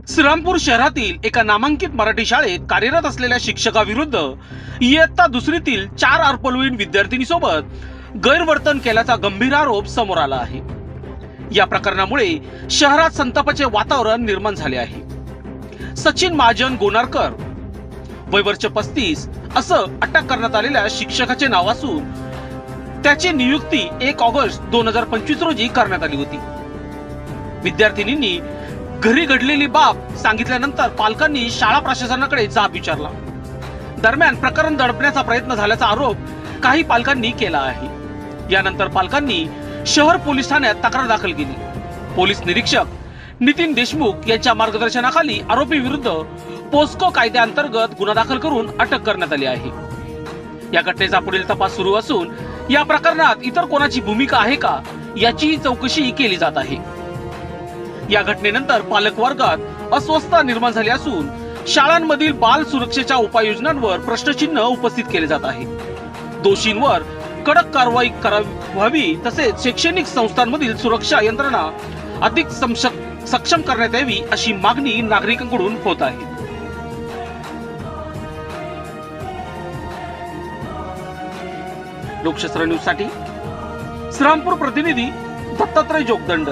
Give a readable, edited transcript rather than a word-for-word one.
श्रीरामपूर शहरातील एका नामांकित मराठी शाळेत कार्यरत असलेल्या शिक्षकाविरुद्ध इयत्ता दुसरीतील 4 अल्पवयीन विद्यार्थिनीसोबत गैरवर्तन केल्याचा गंभीर आरोप समोर आला आहे। या प्रकरणामुळे शहरात संतापाचे वातावरण निर्माण झाले आहे। सचिन महाजन गोनारकर वय वर्ष 35 असं अटक करण्यात आलेल्या शिक्षकाचे नाव असून त्याची नियुक्ती 1 ऑगस्ट 2025 रोजी करण्यात आली होती। विद्यार्थिनींनी घरी घडलेली बाब सांगितल्यानंतर पालकांनी शाळा प्रशासनाकडे जाब विचारला। दरम्यान प्रकरण दडपण्याचा प्रयत्न झाल्याचा आरोप काही पालकांनी केला आहे। यानंतर पालकांनी शहर पोलीस ठाण्यात तक्रार दाखल केली। पोलीस निरीक्षक नितीन देशमुख यांच्या मार्गदर्शनाखाली आरोपी विरुद्ध पोस्को कायद्याअंतर्गत गुन्हा दाखल करून अटक करण्यात आली आहे। या घटनेचा पुढील तपास सुरू असून या प्रकरणात इतर कोणाची भूमिका आहे का याची चौकशी केली जात आहे। या घटनेनंतर पालक वर्गात अस्वस्थता निर्माण झाली असून शाळांमधील बाल सुरक्षेच्या उपाययोजनांवर प्रश्नचिन्ह उपस्थित केले जात आहे। दोषींवर कडक कारवाई व्हावी तसेच शैक्षणिक संस्थांमधील सुरक्षा यंत्रणा अधिक सक्षम करण्यात यावी अशी मागणी नागरिकांकडून होत आहे। लोकशास्त्र न्यूज साठी श्रीरामपूर प्रतिनिधी दत्तात्रय जोगदंड।